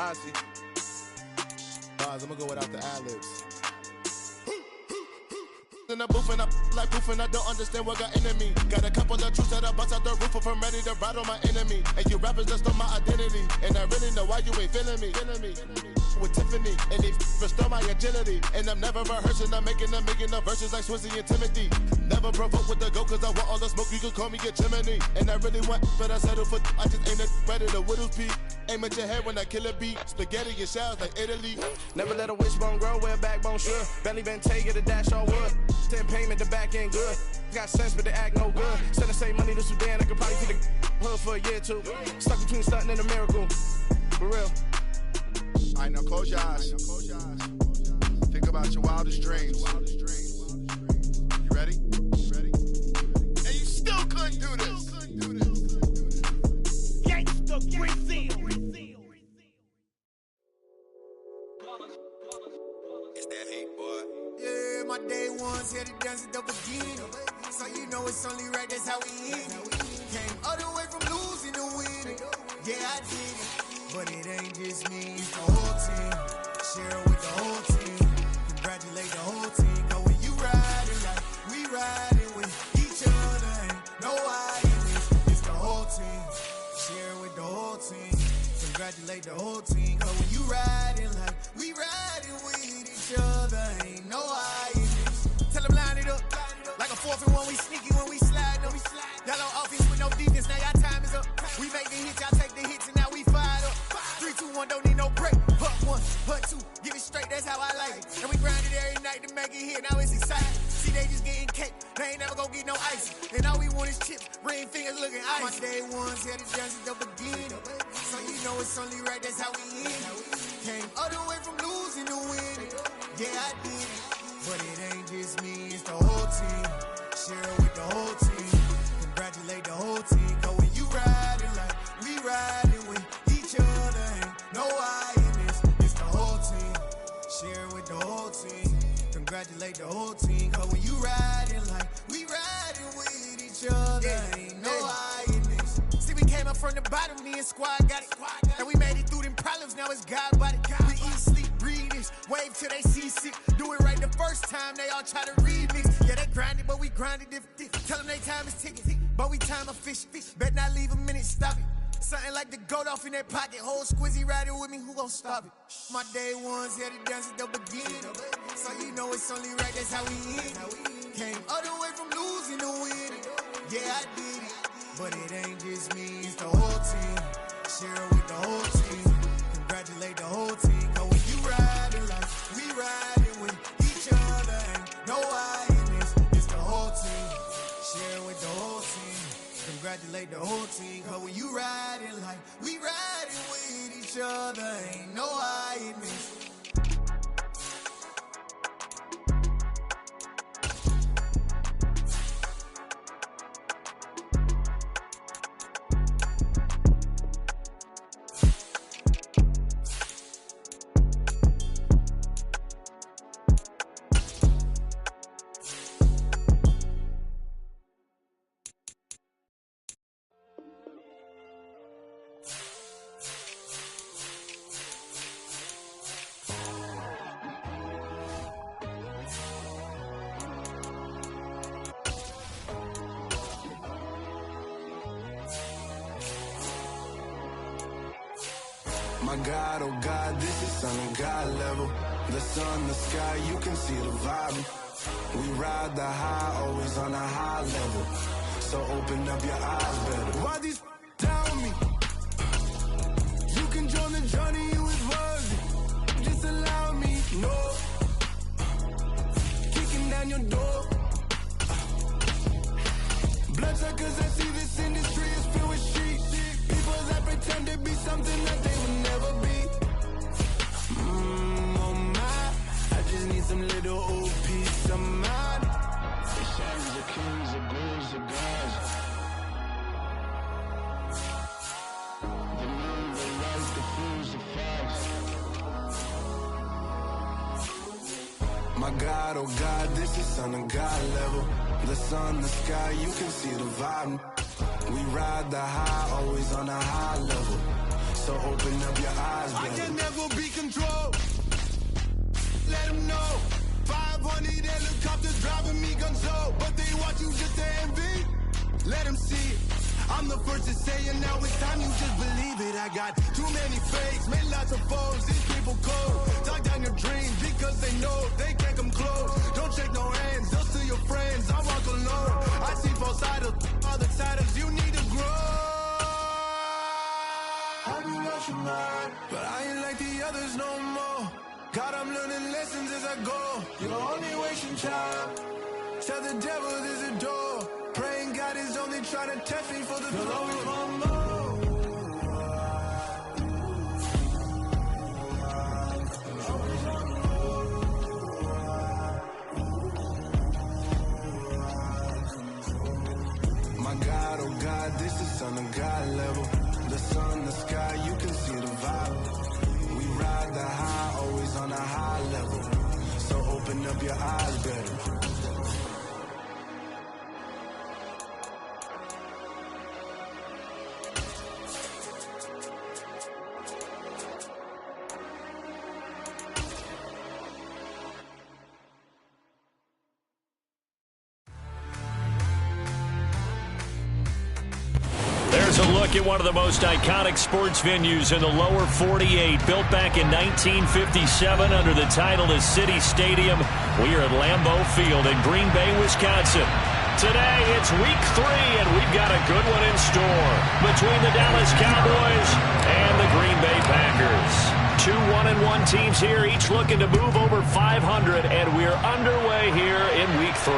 Bossy. Bars, I'm gonna go without the ad-libs. In the booth and I like poof and I don't understand what got into me. Got a couple of truths that I bust out the roof if I'm ready to ride on my enemy. And you rappers just on my identity, and I really know why you ain't feeling me. With Tiffany, and they restore my agility. And I'm never rehearsing, I'm making a million of verses like Swizzy and Timothy. Never provoke with the go, cause I want all the smoke, you can call me a chimney. And I really want, but I settle for, I just ain't ready to Whittles peak. Aim at your head when I kill a beat. Spaghetti and shells like Italy. Never let a wishbone grow where a backbone should. Belly been take it a dash all wood. 10 payment, the back end good. Got sense, but the act no good. Send and save money to Sudan, I could probably see the hood for a year or two. Stuck between stunting and a miracle. For real. I know, close your eyes. Think about your wildest dreams. You ready? And you still couldn't do this. Gangsta Brazil. It's that hate, boy. Yeah, my day ones here to dance at the beginning. So you know it's only right, that's how we end it. Came all the way from losing to winning. Yeah, I did it. But it ain't just me, it's the whole team. Share with the whole team. Congratulate the whole team. Cause when you riding like we riding with each other, ain't no hiding this. It's the whole team. Share with the whole team. Congratulate the whole team. Cause when you riding like we riding with each other, ain't no hiding this. Tell them line it up. Like a 4th and 1, we sneaky when we slide up. Y'all on offense with no defense, now y'all time is up. We make the hits, y'all take the hits, and now we fired up. 3, 2, 1, don't need no break. Hut 1, hut 2, give it straight, that's how I like it. And we grind it every night to make it hit, now it's exciting. See, they just getting cake, they ain't never gonna get no ice. And all we want is chips, ring fingers looking ice. My day ones here to dance at the beginning. So you know it's only right, that's how we end it. Came all the way from losing to winning. Yeah, I did it. But it ain't just me, it's the whole team. Share with the whole team. Congratulate the whole team. Cause when you riding like we riding with each other, ain't no hiding this. It's the whole team. Share with the whole team. Congratulate the whole team. Cause when you riding like we riding with each other, ain't no hiding this. See, we came up from the bottom, me and squad got it. And we made it through them problems, now it's God body. We eat, sleep, breathe this. Wave till they see sick. Do it right the first time, they all try to remix. Yeah, they grinded, but we grinded different. Tell them they time is ticking, but we time a fish. Bet not leave a minute, stop it. Something like the goat off in that pocket. Whole squizzy riding with me, who gon' stop it? My day ones here to dance at the beginning. So you know it's only right, that's how we end it. Came all the way from losing to winning. Yeah, I did it. But it ain't just me, it's the whole team. Share with the whole team. Congratulate the whole team. Cause when you riding like we riding with each other, ain't no hiding this. It's the whole team. Share with the whole team. Congratulate the whole team. Cause when you riding like we riding with each other, ain't no hiding this. My God, oh God, this is on a God level. The sun, the sky, you can see the vibe. We ride the high, always on a high level. So open up your eyes better. Why these down me? You can join the journey, you is worthy. Just allow me, no. Kicking down your door. Bloodsuckers, I see this industry is filled with sheep. People that pretend to be something that they would never be. Oh my, I just need some little old peace of mind. The sons of kings, the ghouls, the gods. The moon, the light, the fools, the facts. My God, oh God, this is on a God level. The sun, the sky, you can see the vibe. We ride the high, always on a high level. So open up your eyes, baby. never be controlled. Let them know. 500 helicopters driving me gunso, but they watch you just to envy. Let them see it. I'm the first to say it, now it's time you just believe it. I got too many fakes, made lots of foes, these people cold. Talk down your dreams because they know they can't come close. Don't shake no hands, they'll steal your friends, I walk alone. I see both sides of other titles, you need to grow. Have you lost your mind? But I ain't like the others no more. God, I'm learning lessons as I go. You're only wasting time. Tell the devil there's a door. Praying God is only trying to test me for the glory. Always want more. My God, oh God, this is Son of God level. The sun, the sky, you can see the vibe. We ride the high, always on a high level. So open up your eyes better. There's a look at one of the most iconic sports venues in the lower 48. Built back in 1957 under the title of City Stadium. We are at Lambeau Field in Green Bay, Wisconsin. Today, it's week 3, and we've got a good one in store between the Dallas Cowboys and the Green Bay Packers. Two 1-1 teams here, each looking to move over 500, and we're underway here in week 3.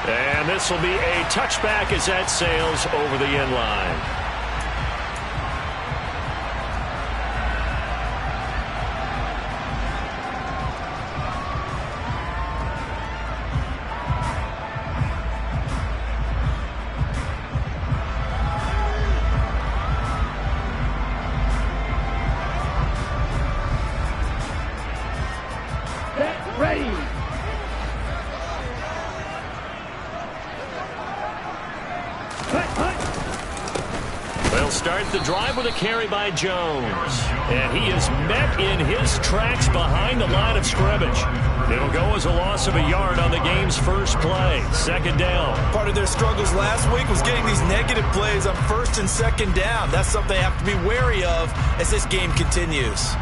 And this will be a touchback as that sails over the end line. They'll start the drive with a carry by Jones. And he is met in his tracks behind the line of scrimmage. It'll go as a loss of a yard on the game's first play. Second down. Part of their struggles last week was getting these negative plays on first and second down. That's something they have to be wary of as this game continues.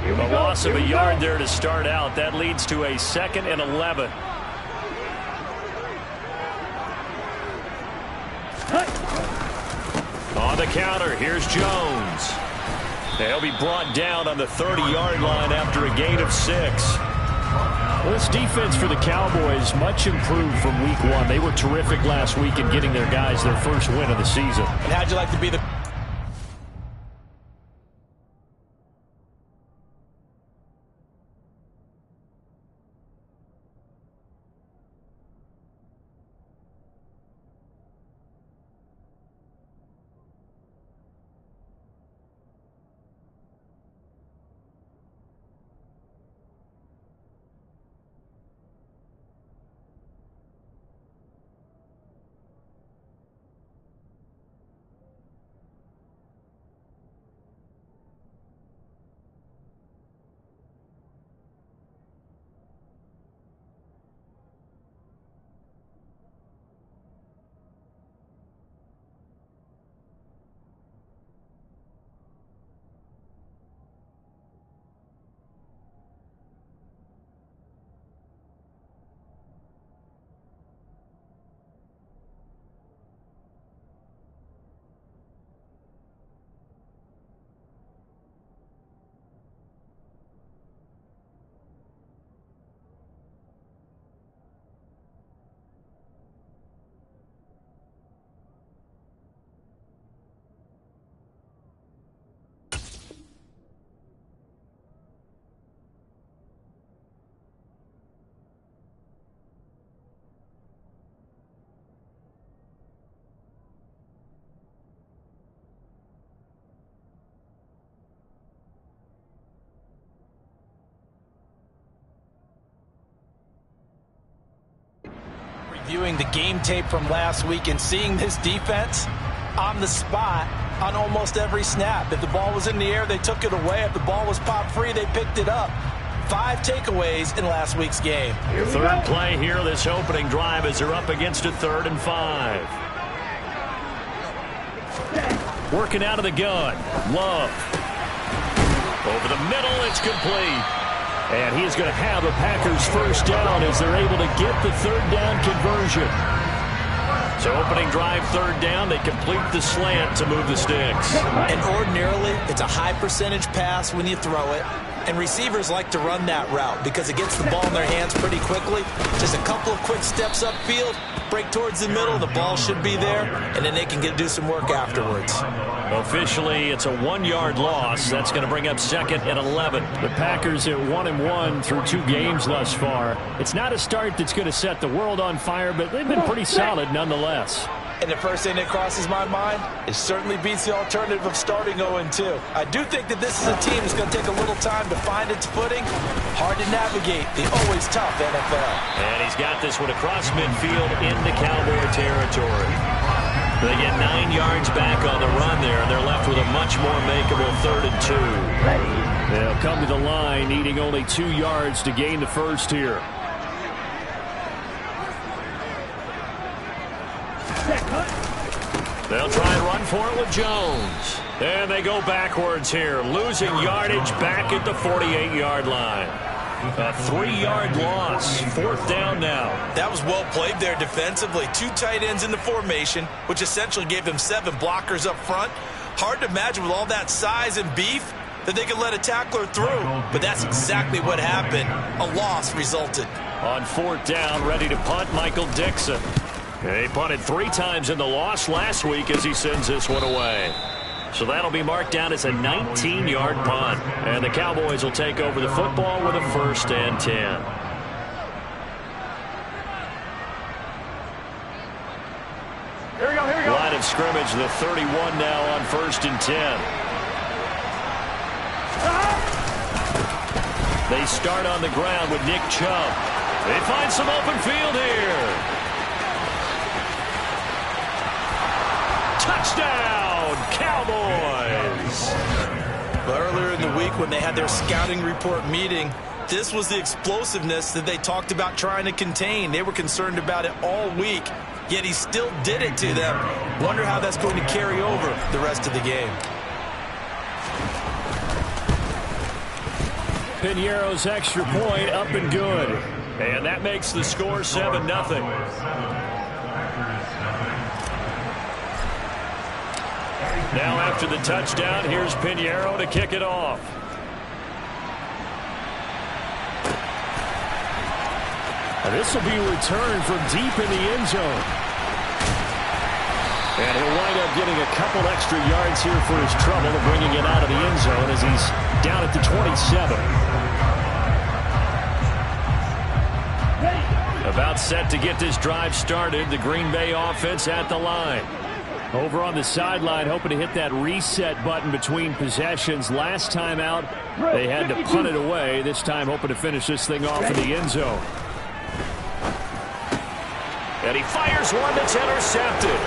A loss of a yard there to start out. That leads to a 2nd and 11. On the counter, here's Jones. They'll be brought down on the 30-yard line after a gain of 6. Well, this defense for the Cowboys much improved from week 1. They were terrific last week in getting their guys their first win of the season. And how'd you like to be the... viewing the game tape from last week and seeing this defense on the spot on almost every snap. If the ball was in the air, they took it away. If the ball was popped free, they picked it up. 5 takeaways in last week's game. Third play here, this opening drive, as they're up against a 3rd and 5. Working out of the gun. Love. Over the middle, it's complete. And he's going to have a Packers first down as they're able to get the 3rd down conversion. So opening drive, 3rd down, they complete the slant to move the sticks. And ordinarily, it's a high percentage pass when you throw it. And receivers like to run that route because it gets the ball in their hands pretty quickly. Just a couple of quick steps upfield, break towards the middle, the ball should be there, and then they can do some work afterwards. Officially, it's a 1-yard loss. That's going to bring up 2nd and 11. The Packers at 1-1 through 2 games thus far. It's not a start that's going to set the world on fire, but they've been pretty solid nonetheless. And the first thing that crosses my mind, it certainly beats the alternative of starting 0-2. I do think that this is a team that's going to take a little time to find its footing. Hard to navigate the always tough NFL. And he's got this one across midfield into Cowboy territory. They get 9 yards back on the run there, and they're left with a much more makeable 3rd and 2. They'll come to the line, needing only 2 yards to gain the first here. They'll try and run for it with Jones. And they go backwards here, losing yardage back at the 48-yard line. A 3-yard loss, 4th down now. That was well played there defensively. 2 tight ends in the formation, which essentially gave them 7 blockers up front. Hard to imagine with all that size and beef that they could let a tackler through. But that's exactly what happened. A loss resulted. On 4th down, ready to punt, Michael Dixon. He punted 3 times in the loss last week as he sends this one away. So that'll be marked down as a 19-yard punt. And the Cowboys will take over the football with a 1st and 10. Here we go. Line of scrimmage, the 31 now on 1st and 10. They start on the ground with Nick Chubb. They find some open field here. Touchdown, Cowboys! But earlier in the week when they had their scouting report meeting, this was the explosiveness that they talked about trying to contain. They were concerned about it all week, yet he still did it to them. Wonder how that's going to carry over the rest of the game. Piñeiro's extra point up and good. And that makes the score 7-0. Now after the touchdown, here's Piñeiro to kick it off. This will be returned from deep in the end zone. And he'll wind up getting a couple extra yards here for his trouble of bringing it out of the end zone as he's down at the 27. About set to get this drive started. The Green Bay offense at the line. Over on the sideline, hoping to hit that reset button between possessions. Last time out, they had to punt it away. This time, hoping to finish this thing off in the end zone. And he fires one that's intercepted.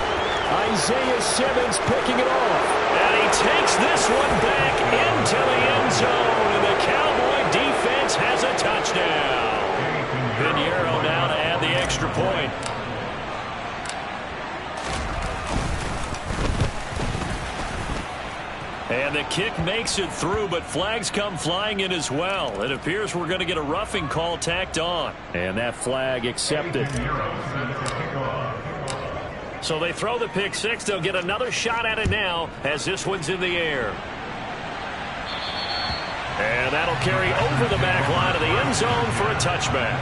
Isaiah Simmons picking it off. And he takes this one back into the end zone. And the Cowboy defense has a touchdown. Piñeiro now to add the extra point. And the kick makes it through, but flags come flying in as well. It appears we're going to get a roughing call tacked on. And that flag accepted. So they throw the pick six. They'll get another shot at it now as this one's in the air. And that'll carry over the back line of the end zone for a touchback.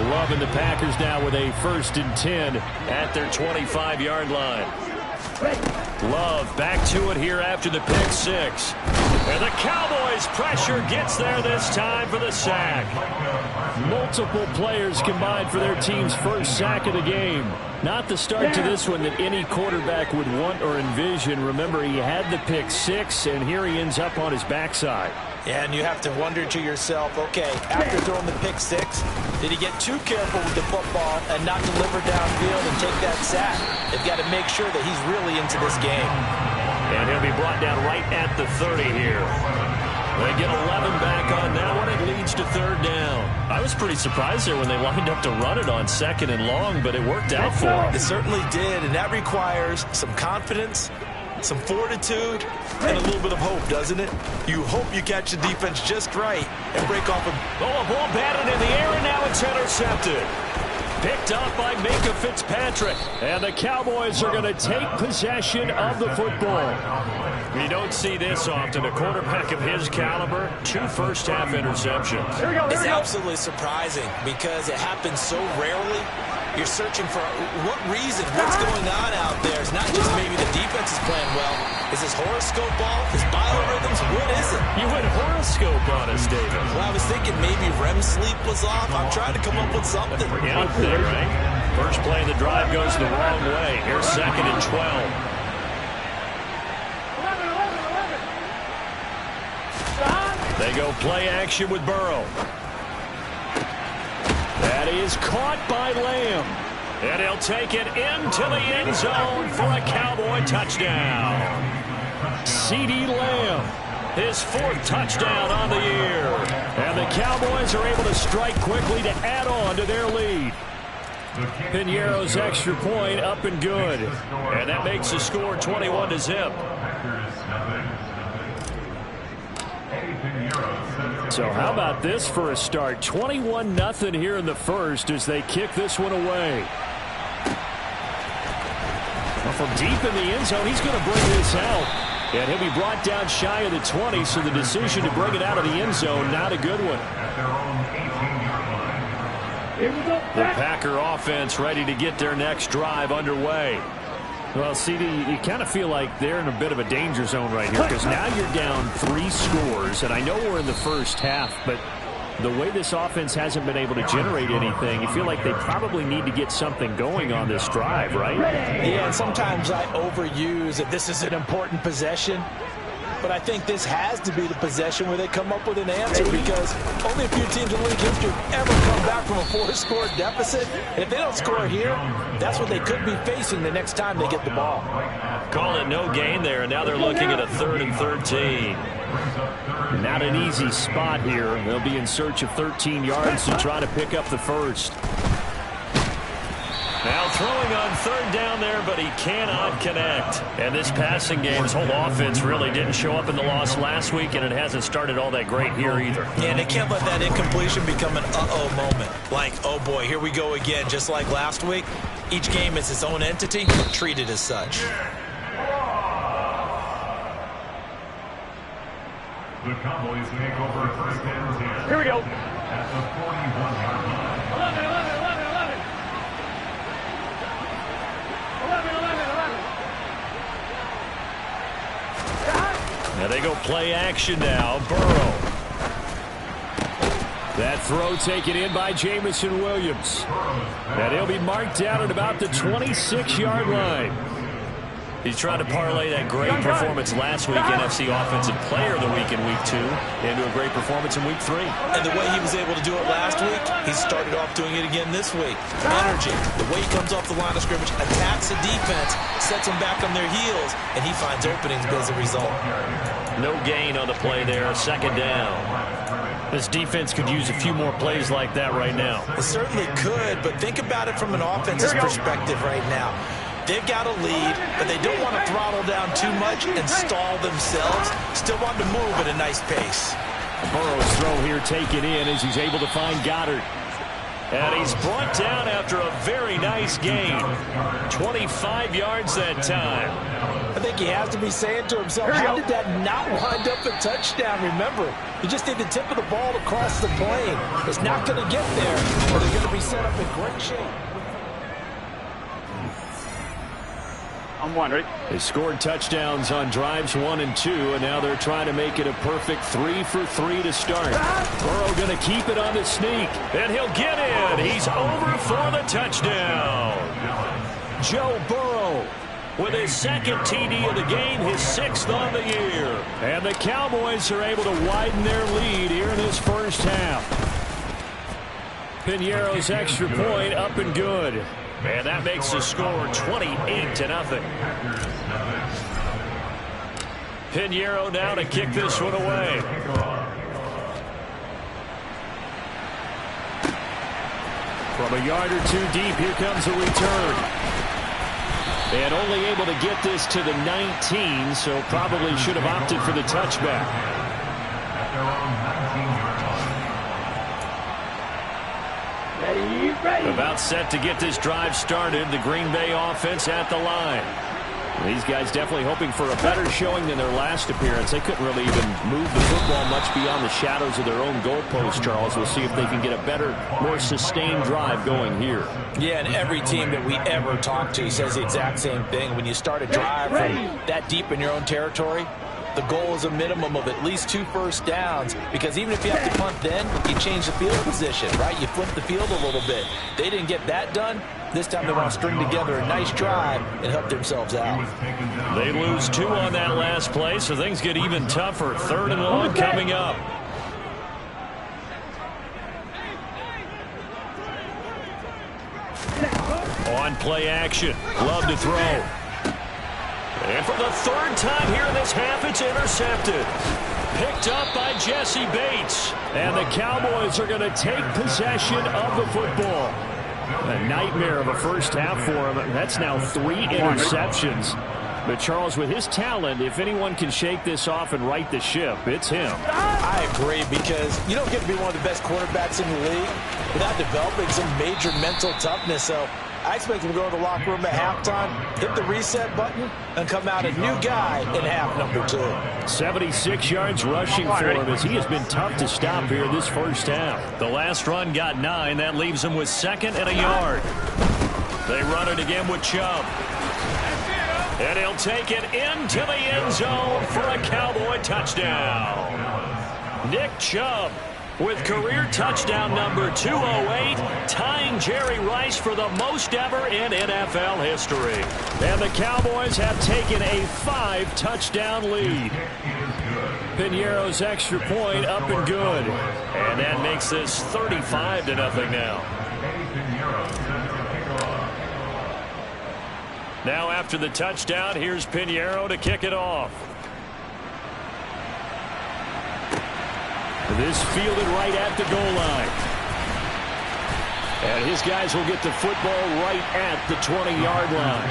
Loving the Packers now with a 1st and 10 at their 25-yard line. Love back to it here after the pick six. And the Cowboys' pressure gets there this time for the sack. Multiple players combined for their team's first sack of the game. Not the start to this one that any quarterback would want or envision. Remember, he had the pick six, and here he ends up on his backside. Yeah, and you have to wonder to yourself, okay, after throwing the pick six, did he get too careful with the football and not deliver downfield and take that sack? They've got to make sure that he's really into this game. And he'll be brought down right at the 30 here. They get 11 back on that one. It leads to third down. I was pretty surprised there when they lined up to run it on second and long, but it worked out for them. It certainly did, and that requires some confidence, some fortitude, and a little bit of hope, doesn't it? You hope you catch the defense just right and break off a... Oh, a ball batted in the air, and now it's intercepted. Picked up by Minka Fitzpatrick. And the Cowboys are going to take possession of the football. You don't see this often. A quarterback of his caliber, 2 first-half interceptions. It's absolutely surprising because it happens so rarely. You're searching for what reason, what's going on out there. It's not just maybe the defense is playing well. Is this horoscope ball? Is biorhythms? What is it? You went horoscope on us, David. Well, I was thinking maybe REM sleep was off. I'm trying to come up with something. Anything, right? First play of the drive goes the wrong way. Here's 2nd and 12. They go play action with Burrow. That is caught by Lamb. And he'll take it into the end zone for a Cowboy touchdown. CeeDee Lamb, his 4th touchdown on the year. And the Cowboys are able to strike quickly to add on to their lead. Piñeiro's extra point up and good. And that makes the score 21-0. So how about this for a start? 21-0 here in the first as they kick this one away. Well, from deep in the end zone, he's going to bring this out. And he'll be brought down shy of the 20, so the decision to bring it out of the end zone, not a good one. The Packer offense ready to get their next drive underway. Well, CD, you kind of feel like they're in a bit of a danger zone right here because now you're down 3 scores, and I know we're in the first half, but the way this offense hasn't been able to generate anything, you feel like they probably need to get something going on this drive, right? Yeah, and sometimes I overuse that this is an important possession, but I think this has to be the possession where they come up with an answer because only a few teams in league history ever come back from a 4-score deficit. And if they don't score here, that's what they could be facing the next time they get the ball. Call it no gain there, and now they're looking at a 3rd and 13. Not an easy spot here. They'll be in search of 13 yards to try to pick up the first. Now throwing on 3rd down there, but he cannot connect. And this passing game's whole offense really didn't show up in the loss last week, and it hasn't started all that great here either. Yeah, and they can't let that incompletion become an uh-oh moment. Like, oh boy, here we go again, just like last week. Each game is its own entity, treat it as such. The Cowboys make over 1st and 10. Here we go. At the 41-yard line. 11. Now they go play action now. Burrow. That throw taken in by Jamison Williams. And he'll be marked down at about the 26-yard line. He's trying to parlay that great performance last week, NFC Offensive Player of the Week in Week 2, into a great performance in Week 3. And the way he was able to do it last week, he started off doing it again this week. Energy, the way he comes off the line of scrimmage, attacks the defense, sets them back on their heels, and he finds openings as a result. No gain on the play there, 2nd down. This defense could use a few more plays like that right now. It certainly could, but think about it from an offense's perspective right now. They've got a lead, but they don't want to throttle down too much and stall themselves. Still want to move at a nice pace. Burrow's throw here taken in as he's able to find Goddard. And he's brought down after a very nice gain. 25 yards that time. I think he has to be saying to himself, how did that not wind up a touchdown? Remember, you just need the tip of the ball to cross the plane. It's not going to get there, or they're going to be set up in great shape. On one, ready? They scored touchdowns on drives 1 and 2, and now they're trying to make it a perfect 3 for 3 to start. Burrow going to keep it on the sneak, and he'll get in. He's over for the touchdown. Joe Burrow with his second TD of the game, his 6th on the year. And the Cowboys are able to widen their lead here in this first half. Piñeiro's extra point up and good. And that makes the score 28-0. Piñeiro now to kick this one away. From a yard or two deep, here comes a return. And only able to get this to the 19, so probably should have opted for the touchback. About set to get this drive started. The Green Bay offense at the line. These guys definitely hoping for a better showing than their last appearance. They couldn't really even move the football much beyond the shadows of their own goalpost, Charles. We'll see if they can get a better, more sustained drive going here. Yeah, and every team that we ever talk to says the exact same thing. When you start a drive from that deep in your own territory, the goal is a minimum of at least 2 first downs, because even if you have to punt then, you change the field position, right? You flip the field a little bit. They didn't get that done. This time they want to string together a nice drive and help themselves out. They lose 2 on that last play, so things get even tougher. 3rd and long coming up. On play action. Love to throw. And for the 3rd time here in this half, it's intercepted. Picked up by Jesse Bates. And the Cowboys are going to take possession of the football. A nightmare of a first half for him. That's now 3 interceptions. But Charles, with his talent, if anyone can shake this off and right the ship, it's him. I agree, because you don't get to be one of the best quarterbacks in the league without developing some major mental toughness. So I expect him to go to the locker room at halftime, hit the reset button, and come out a new guy in half number 2. 76 yards rushing for him, as he has been tough to stop here this first half. The last run got 9. That leaves him with 2nd and a yard. They run it again with Chubb. And he'll take it into the end zone for a Cowboy touchdown. Nick Chubb with career touchdown number 208, tying Jerry Rice for the most ever in NFL history. And the Cowboys have taken a 5-touchdown lead. Piñeiro's extra point up and good. And that makes this 35-0 now. Now after the touchdown, here's Piñeiro to kick it off. This fielded right at the goal line. And his guys will get the football right at the 20-yard line.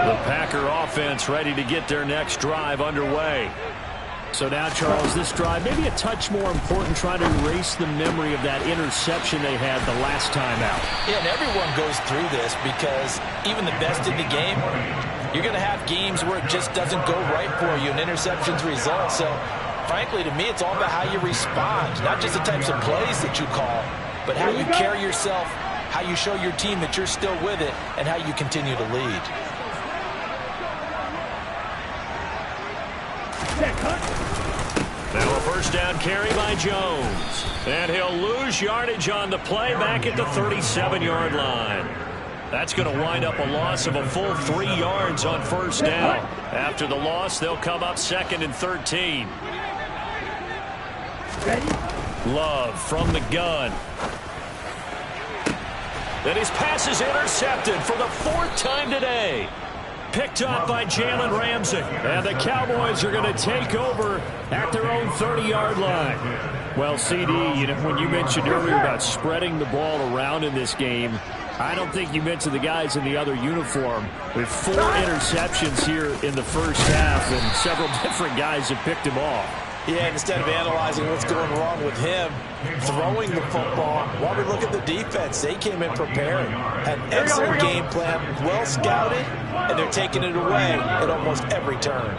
The Packer offense ready to get their next drive underway. So now, Charles, this drive maybe a touch more important, trying to erase the memory of that interception they had the last time out. Yeah, and everyone goes through this, because even the best in the game, you're going to have games where it just doesn't go right for you, and interceptions result. So, frankly, to me, it's all about how you respond, not just the types of plays that you call, but how you carry yourself, how you show your team that you're still with it, and how you continue to lead. Now a first down carry by Jones. And he'll lose yardage on the play back at the 37-yard line. That's going to wind up a loss of a full 3 yards on first down. After the loss, they'll come up 2nd and 13. Love from the gun. And his pass is intercepted for the 4th time today. Picked up by Jalen Ramsey. And the Cowboys are going to take over at their own 30-yard line. Well, CD, when you mentioned earlier about spreading the ball around in this game, I don't think you mentioned the guys in the other uniform. With 4 interceptions here in the first half, and several different guys have picked him off. Yeah, instead of analyzing what's going wrong with him throwing the football, while we look at the defense, they came in prepared. An excellent game plan, well scouted, and they're taking it away at almost every turn.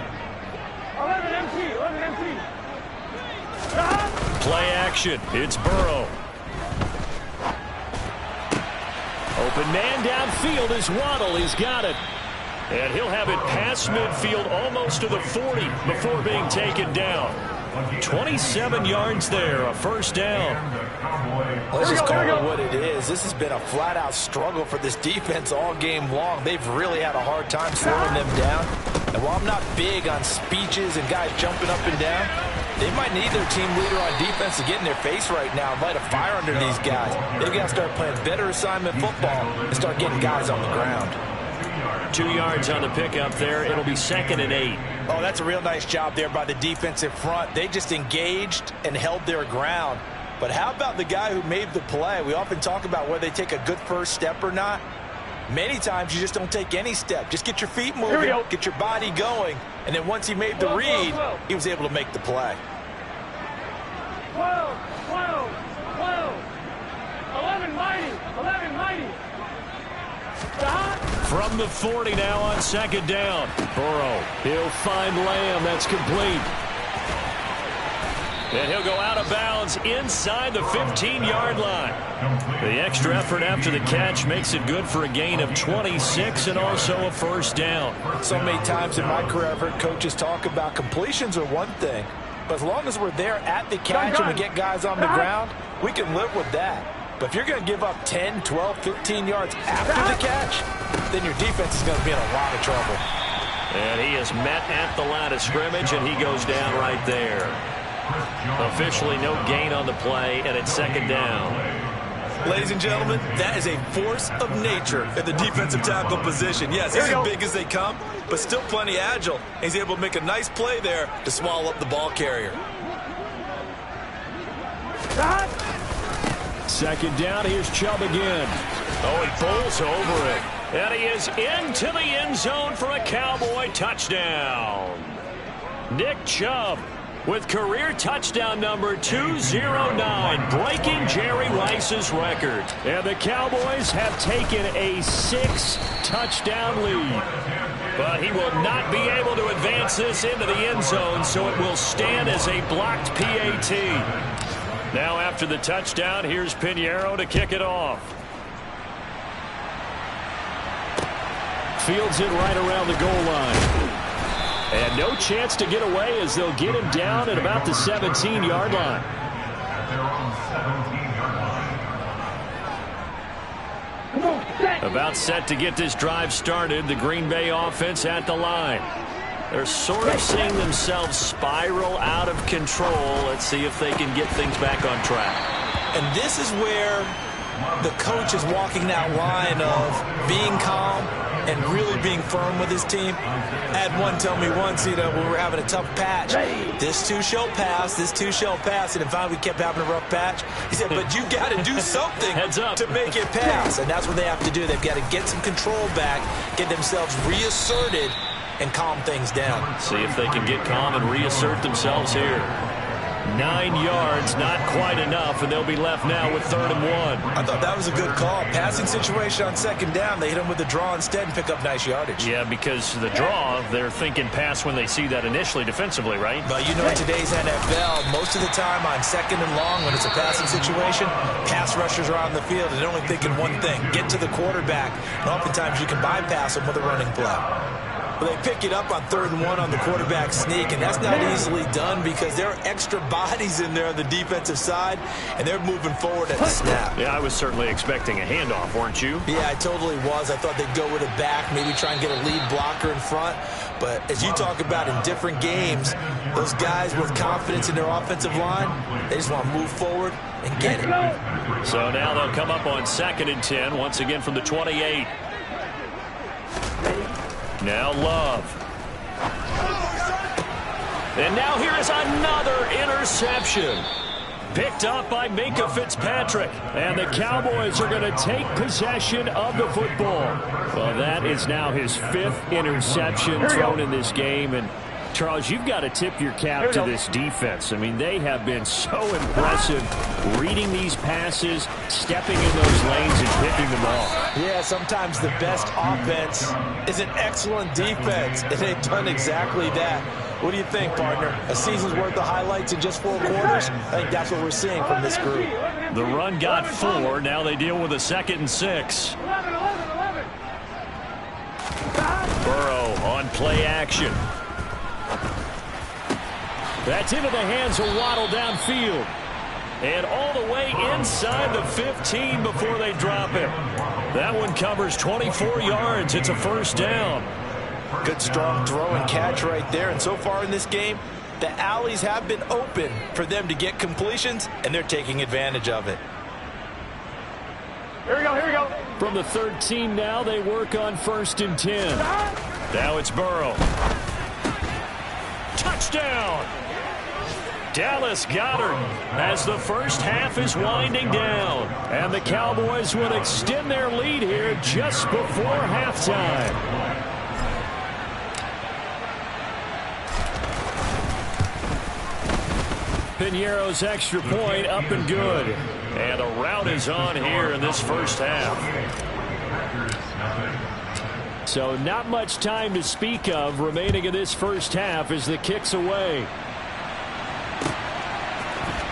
Play action. It's Burrow. Open man downfield is Waddle. He's got it. And he'll have it past midfield almost to the 40 before being taken down. 27 yards there, a first down. Let's just call it what it is. This has been a flat-out struggle for this defense all game long. They've really had a hard time slowing them down. And while I'm not big on speeches and guys jumping up and down, they might need their team leader on defense to get in their face right now and light a fire under these guys. They've got to start playing better assignment football and start getting guys on the ground. 2 yards on the pickup there. It'll be 2nd and 8. Oh, that's a real nice job there by the defensive front. They just engaged and held their ground. But how about the guy who made the play? We often talk about whether they take a good first step or not. Many times you just don't take any step. Just get your feet moving, get your body going, and then once he made the read, he was able to make the play. 11 mighty. From the 40 now on 2nd down. Burrow, he'll find Lamb. That's complete. And he'll go out of bounds inside the 15-yard line. The extra effort after the catch makes it good for a gain of 26 and also a first down. So many times in my career I've heard coaches talk about completions are one thing, but as long as we're there at the catch and we get guys on the ground, we can live with that. But if you're going to give up 10, 12, 15 yards after the catch, then your defense is going to be in a lot of trouble. And he is met at the line of scrimmage, and he goes down right there. Officially no gain on the play, and it's 2nd down. Ladies and gentlemen, that is a force of nature in the defensive tackle position. Yes, he's as big as they come, but still plenty agile. He's able to make a nice play there to swallow up the ball carrier. 2nd down, here's Chubb again. Oh, he pulls over it. And he is into the end zone for a Cowboy touchdown. Nick Chubb with career touchdown number 209, breaking Jerry Rice's record. And the Cowboys have taken a 6-touchdown lead. But he will not be able to advance this into the end zone, so it will stand as a blocked PAT. Now after the touchdown, here's Pinheiro to kick it off. Fields it right around the goal line. And no chance to get away as they'll get him down at about the 17-yard line. About set to get this drive started. The Green Bay offense at the line. They're sort of seeing themselves spiral out of control. Let's see if they can get things back on track. And this is where the coach is walking that line of being calm and really being firm with his team. I had one tell me once, when we were having a tough patch, this too shall pass, this too shall pass, and then finally we kept having a rough patch. He said, but you got to do something to make it pass, and that's what they have to do. They've got to get some control back, get themselves reasserted, and calm things down. See if they can get calm and reassert themselves here. 9 yards, not quite enough, and they'll be left now with 3rd and 1. I thought that was a good call. Passing situation on 2nd down. They hit him with the draw instead and pick up nice yardage. Yeah, because the draw, they're thinking pass when they see that initially defensively, right? But in today's NFL, most of the time on 2nd and long, when it's a passing situation, pass rushers are on the field and they're only thinking one thing, get to the quarterback. And oftentimes you can bypass them with a running play. But they pick it up on 3rd and 1 on the quarterback sneak, and that's not easily done because there are extra bodies in there on the defensive side, and they're moving forward at the snap. Yeah, I was certainly expecting a handoff, weren't you? Yeah, I totally was. I thought they'd go with it back, maybe try and get a lead blocker in front. But as you talk about in different games, those guys with confidence in their offensive line, they just want to move forward and get it. So now they'll come up on 2nd and 10, once again from the 28. Now Love. And now here is another interception. Picked up by Minkah Fitzpatrick. And the Cowboys are going to take possession of the football. Well, that is now his 5th interception thrown in this game. And Charles, you've got to tip your cap to this defense. I mean, they have been so impressive reading these passes, stepping in those lanes and picking them off. Yeah, sometimes the best offense is an excellent defense, and they've done exactly that. What do you think, partner? A season's worth of highlights in just 4 quarters? I think that's what we're seeing from this group. The run got 4. Now they deal with a 2nd and 6. Burrow on play action. That's into the hands of Waddle downfield. And all the way inside the 15 before they drop him. That one covers 24 yards. It's a first down. Good strong throw and catch right there. And so far in this game, the alleys have been open for them to get completions, and they're taking advantage of it. Here we go, here we go. From the 13 now, they work on 1st and 10. Now it's Burrow. Touchdown! Dallas Goedert as the first half is winding down. And the Cowboys will extend their lead here just before halftime. Piñeiro's extra point up and good. And a rout is on here in this first half. So not much time to speak of remaining in this first half as the kick's away.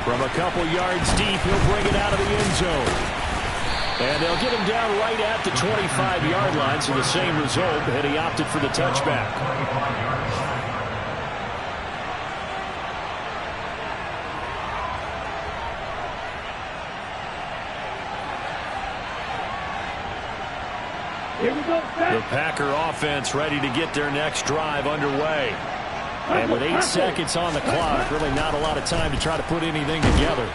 From a couple yards deep, he'll bring it out of the end zone. And they'll get him down right at the 25-yard line, so the same result, and he opted for the touchback. Here we go, The Packer offense ready to get their next drive underway. And with 8 seconds on the clock, really not a lot of time to try to put anything together.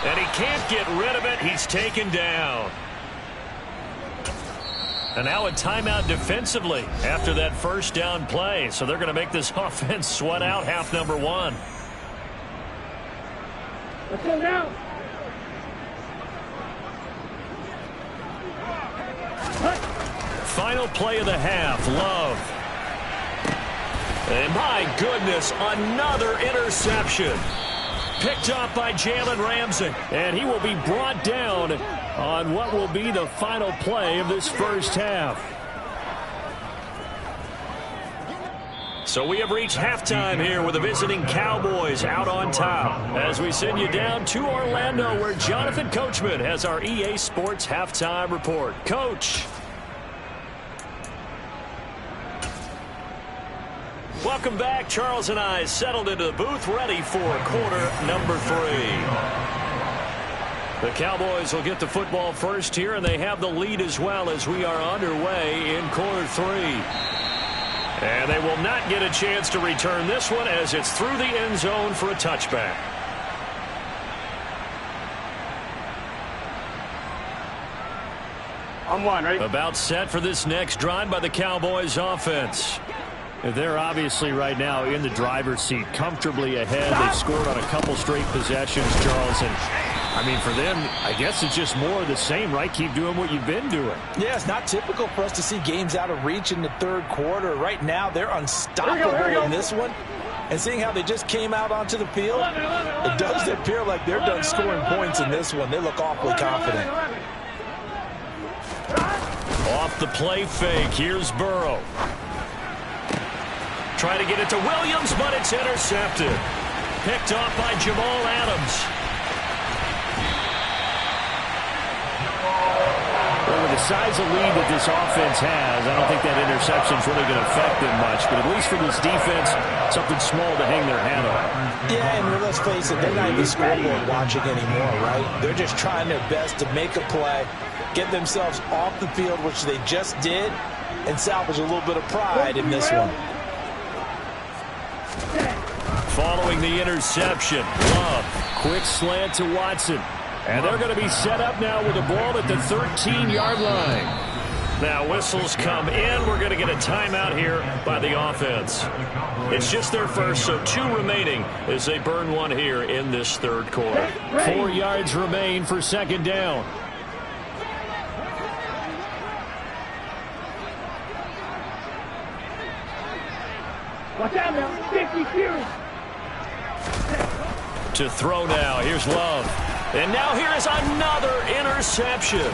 And he can't get rid of it. He's taken down. And now a timeout defensively after that first down play. So they're going to make this offense sweat out half number 1. Let's go now. Final play of the half, Love. And my goodness, another interception. Picked off by Jalen Ramsey. And he will be brought down on what will be the final play of this first half. So we have reached halftime here with the visiting Cowboys out on top. As we send you down to Orlando, where Jonathan Coachman has our EA Sports halftime report. Coach. Welcome back. Charles and I settled into the booth, ready for quarter number 3. The Cowboys will get the football first here, and they have the lead as well as we are underway in quarter 3. And they will not get a chance to return this one as it's through the end zone for a touchback. On 1, ready? About set for this next drive by the Cowboys offense. They're obviously right now in the driver's seat, comfortably ahead. They've scored on a couple straight possessions, Charles. And, I mean, for them, I guess it's just more of the same, right? Keep doing what you've been doing. Yeah, it's not typical for us to see games out of reach in the third quarter. Right now, they're unstoppable in this one. And seeing how they just came out onto the field, it does appear like they're done scoring points in this one. They look awfully confident. Off the play fake, here's Burrow. Trying to get it to Williams, but it's intercepted. Picked off by Jamal Adams. Well, with the size of lead that this offense has, I don't think that interception's really going to affect them much. But at least for this defense, something small to hang their hat on. Yeah, and let's face it, they're not even scoreboard watching anymore, right? They're just trying their best to make a play, get themselves off the field, which they just did, and salvage a little bit of pride in this one. Following the interception, Love, quick slant to Watson. And they're going to be set up now with the ball at the 13-yard line. Now whistles come in. We're going to get a timeout here by the offense. It's just their first, so 2 remaining as they burn one here in this third quarter. 4 yards remain for second down. Watch out now. 50 series. To throw now. Here's Love. And now here is another interception.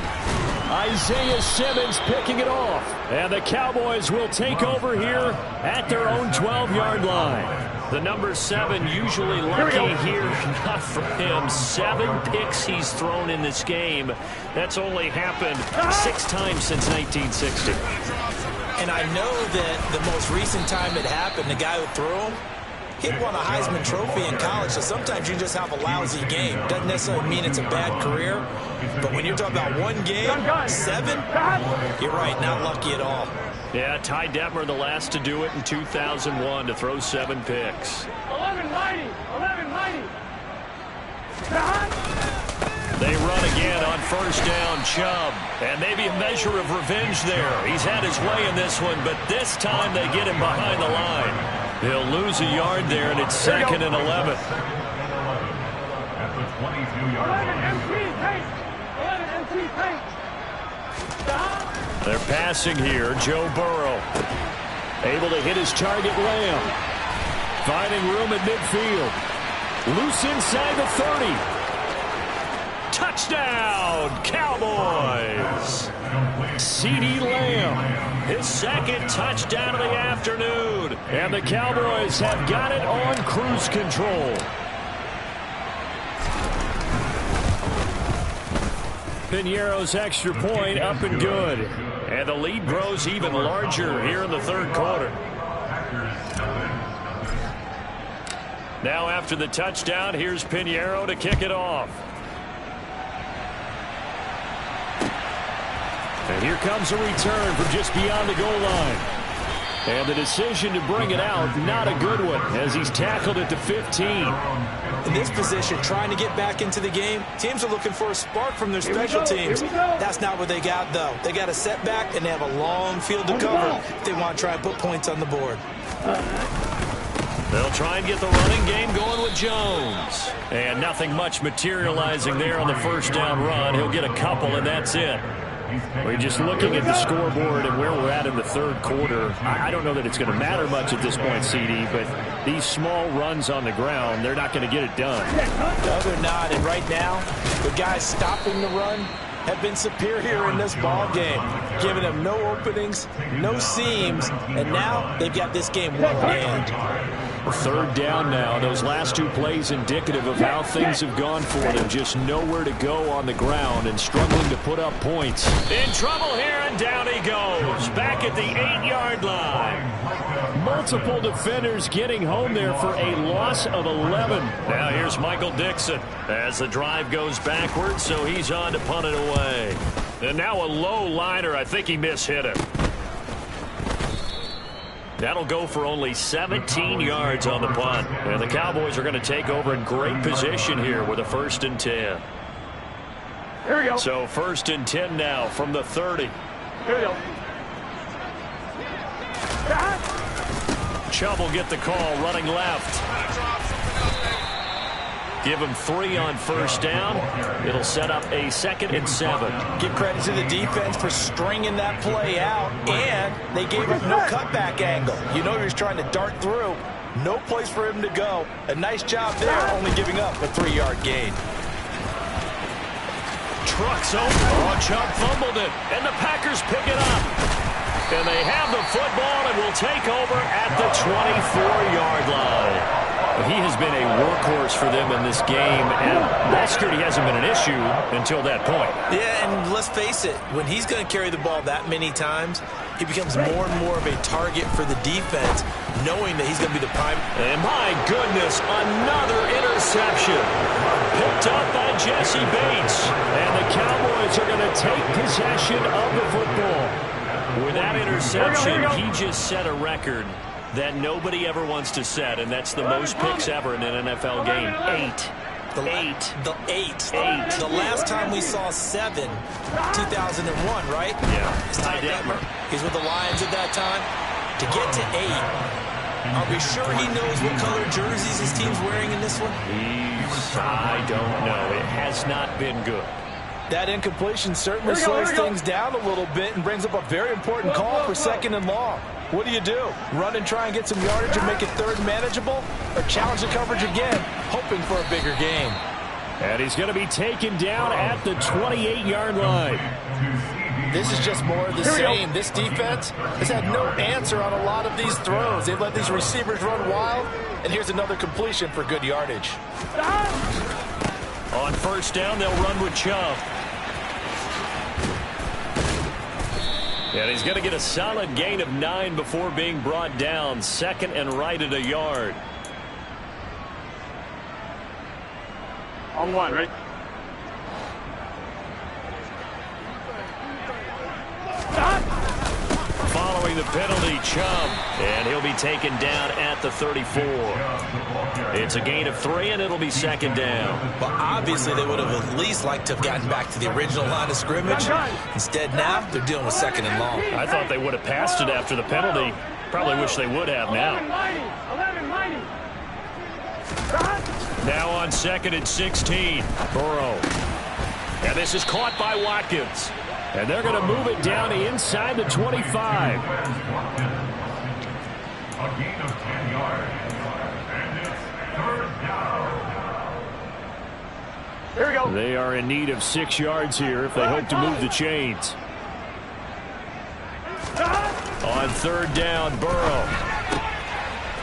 Isaiah Simmons picking it off. And the Cowboys will take over here at their own 12-yard line. The number 7 usually lucky here. Not for him. 7 picks he's thrown in this game. That's only happened 6 times since 1960. And I know that the most recent time it happened, the guy who threw him, he won a Heisman Trophy in college, so sometimes you just have a lousy game. Doesn't necessarily mean it's a bad career, but when you're talking about one game, 7, you're right, not lucky at all. Yeah, Ty Detmer, the last to do it in 2001, to throw 7 picks. 11 mighty. They run again on first down, Chubb. And maybe a measure of revenge there. He's had his way in this one, but this time they get him behind the line. He'll lose a yard there, and it's 2nd and 11. At the 22-yard line. They're passing here. Joe Burrow able to hit his target, Lamb. Finding room at midfield. Loose inside the 30. Touchdown, Cowboys. CeeDee Lamb, his 2nd touchdown of the afternoon. And the Cowboys have got it on cruise control. Piñeiro's extra point up and good. And the lead grows even larger here in the 3rd quarter. Now after the touchdown, here's Piñeiro to kick it off. And here comes a return from just beyond the goal line. And the decision to bring it out, not a good one, as he's tackled at the 15. In this position, trying to get back into the game, teams are looking for a spark from their special teams. That's not what they got, though. They got a setback, and they have a long field to cover if they want to try and put points on the board. They'll try and get the running game going with Jones. And nothing much materializing there on the first down run. He'll get a couple, and that's it. We're just looking at the scoreboard and where we're at in the 3rd quarter. I don't know that it's going to matter much at this point, CD, but these small runs on the ground, they're not going to get it done. No, they're not. And right now, the guys stopping the run have been superior in this ball game, giving them no openings, no seams, and now they've got this game well in hand. 3rd down now. Those last 2 plays indicative of how things have gone for them. Just nowhere to go on the ground and struggling to put up points. In trouble here, and down he goes. Back at the 8-yard line. Multiple defenders getting home there for a loss of 11. Now here's Michael Dixon as the drive goes backwards, so he's on to punt it away. And now a low liner. I think he mishit it. That'll go for only 17 yards on the punt. And the Cowboys are going to take over in great position here with a 1st and 10. Here we go. So 1st and 10 now from the 30. Here we go. Chubb will get the call running left. Give him 3 on first down. It'll set up a 2nd and 7. Give credit to the defense for stringing that play out, and they gave him no cutback angle. You know he was trying to dart through. No place for him to go. A nice job there, only giving up a 3-yard gain. Trucks over. Oh, Chubb fumbled it, and the Packers pick it up. And they have the football and will take over at the 24-yard line. He has been a workhorse for them in this game, and ball security hasn't been an issue until that point. Yeah, and let's face it, when he's going to carry the ball that many times, he becomes more and more of a target for the defense, knowing that he's going to be the prime. And my goodness, another interception. Picked up by Jesse Bates. And the Cowboys are going to take possession of the football. With that interception, he just set a record that nobody ever wants to set, and that's the most picks ever in an NFL game. 8. The 8. The last time we saw 7, 2001, right? Yeah. It's Ty Detmer. He's with the Lions at that time. To get to 8, are we sure he knows what color jerseys his team's wearing in this one? I don't know. It has not been good. That incompletion certainly slows things down a little bit and brings up a very important call for 2nd and long. What do? Run and try and get some yardage and make it 3rd manageable? Or challenge the coverage again, hoping for a bigger gain? And he's going to be taken down at the 28-yard line. this is just more of the same. This defense has had no answer on a lot of these throws. They've let these receivers run wild, and here's another completion for good yardage. On first down, they'll run with Chubb. And he's going to get a solid gain of 9 before being brought down. Second and right at a yard. On one, right? Following the penalty, Chubb. And he'll be taken down at the 34. It's a gain of 3, and it'll be second down. Well, obviously, they would have at least liked to have gotten back to the original line of scrimmage. Instead, now, they're dealing with second and long. I thought they would have passed it after the penalty. Probably wish they would have now. 11, Now on second and 16, Burrow. And this is caught by Watkins. And they're going to move it down inside the 25. A gain of 10 yards. And it's third down. Here we go. They are in need of 6 yards here if they hope to move the chains. On third down, Burrow.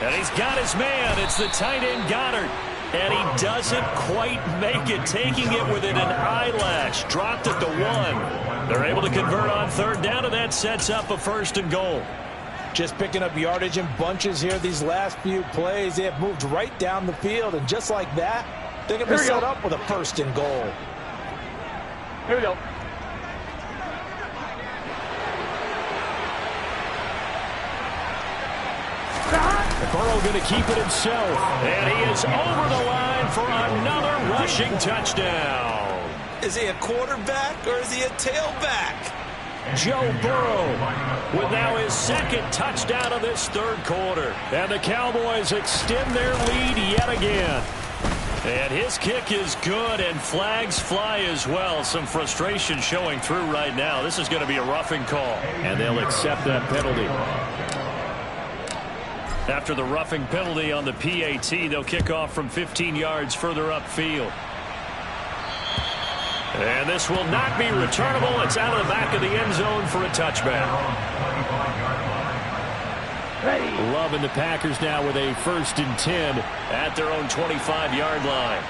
And he's got his man. It's the tight end Goddard. And he doesn't quite make it, taking it within an eyelash. Dropped at the 1. They're able to convert on third down, and that sets up a first and goal. Just picking up yardage in bunches here these last few plays. They have moved right down the field, and just like that, they're going to be set up with a first and goal. Here we go. Burrow going to keep it himself. And he is over the line for another rushing touchdown. Is he a quarterback or is he a tailback? Joe Burrow with now his second touchdown of this third quarter. And the Cowboys extend their lead yet again. And his kick is good, and flags fly as well. Some frustration showing through right now. This is going to be a roughing call. And they'll accept that penalty. After the roughing penalty on the PAT, they'll kick off from 15 yards further upfield. And this will not be returnable. It's out of the back of the end zone for a touchback. Loving the Packers now with a 1st and 10 at their own 25-yard line.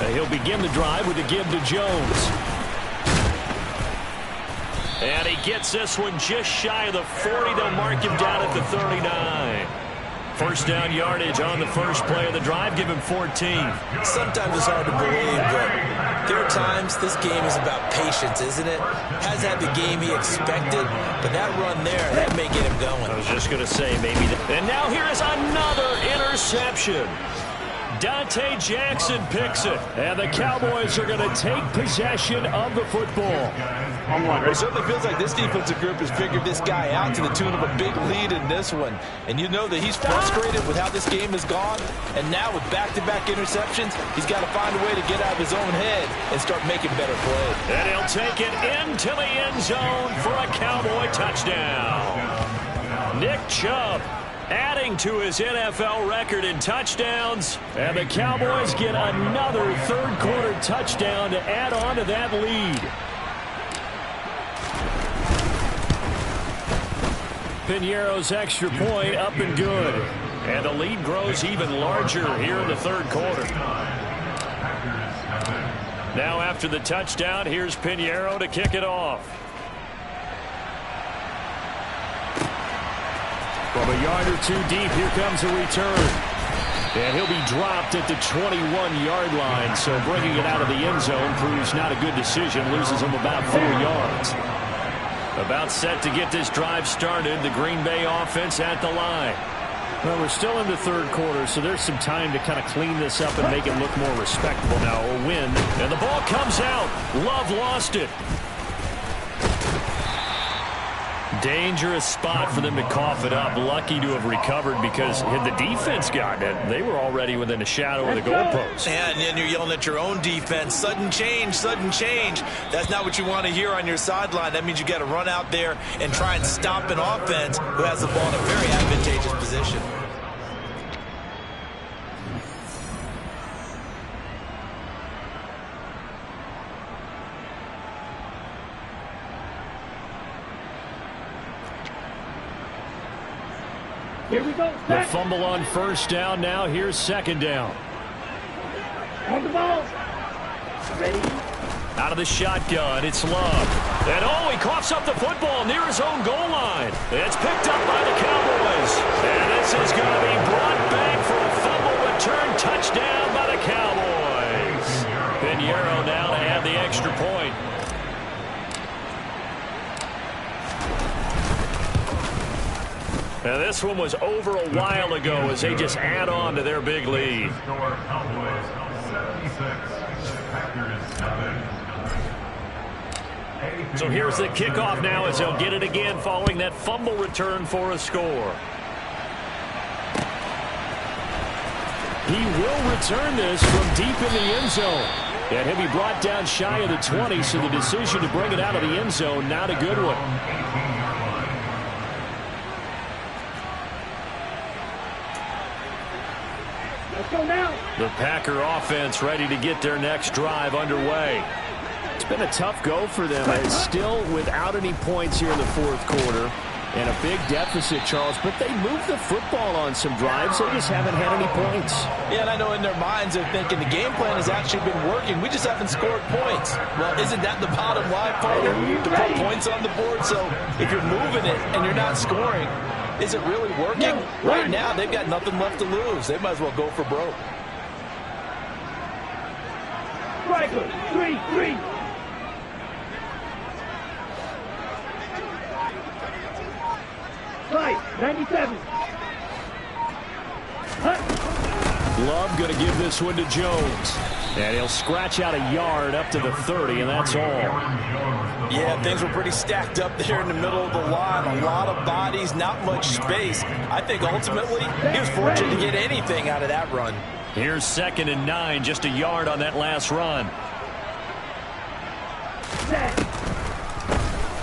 And he'll begin the drive with a give to Jones. And he gets this one just shy of the 40. They'll mark him down at the 39. First down yardage on the first play of the drive. Give him 14. Sometimes it's hard to believe, but there are times this game is about patience, isn't it? Hasn't had the game he expected, but that run there, that may get him going. I was just going to say maybe. And now here is another interception. Dante Jackson picks it, and the Cowboys are going to take possession of the football. It certainly feels like this defensive group has figured this guy out to the tune of a big lead in this one. And you know that he's frustrated with how this game has gone. And now with back-to-back interceptions, he's got to find a way to get out of his own head and start making better plays. And he'll take it into the end zone for a Cowboy touchdown. Nick Chubb adding to his NFL record in touchdowns. And the Cowboys get another third-quarter touchdown to add on to that lead. Piñeiro's extra point up and good. And the lead grows even larger here in the third quarter. Now after the touchdown, here's Piñeiro to kick it off. From a yard or two deep, here comes a return. And he'll be dropped at the 21-yard line. So bringing it out of the end zone proves not a good decision. Loses him about 4 yards. About set to get this drive started. The Green Bay offense at the line. Well, we're still in the third quarter, so there's some time to kind of clean this up and make it look more respectable now. A win. And the ball comes out. Love lost it. Dangerous spot for them to cough it up. Lucky to have recovered because had the defense gotten it, they were already within a shadow of the goalpost. And then you're yelling at your own defense. Sudden change, sudden change. That's not what you want to hear on your sideline. That means you got to run out there and try and stop an offense who has the ball in a very advantageous position. Here we go. The fumble on first down. Now here's second down. On the ball. Ready. Out of the shotgun, it's Love. And he coughs up the football near his own goal line. It's picked up by the Cowboys. And this is going to be brought back for a fumble return touchdown by the Cowboys. Pinheiro now to have the extra point. Now this one was over a while ago as they just add on to their big lead. So here's the kickoff now as they'll get it again following that fumble return for a score. He will return this from deep in the end zone. And he'll be brought down shy of the 20, so the decision to bring it out of the end zone, not a good one. Let's go now. The Packer offense ready to get their next drive underway. It's been a tough go for them. It's still without any points here in the fourth quarter. And a big deficit, Charles. But they moved the football on some drives. They just haven't had any points. Yeah, and I know in their minds they're thinking the game plan has actually been working. We just haven't scored points. Well, isn't that the bottom line, partner? To put points on the board. So if you're moving it and you're not scoring, is it really working? Right now, they've got nothing left to lose. They might as well go for broke. Striker, 3-3. Right, 97. Love going to give this one to Jones. And he'll scratch out a yard up to the 30, and that's all. Yeah, things were pretty stacked up there in the middle of the line. A lot of bodies, not much space. I think ultimately he was fortunate to get anything out of that run. Here's 2nd and 9, just a yard on that last run.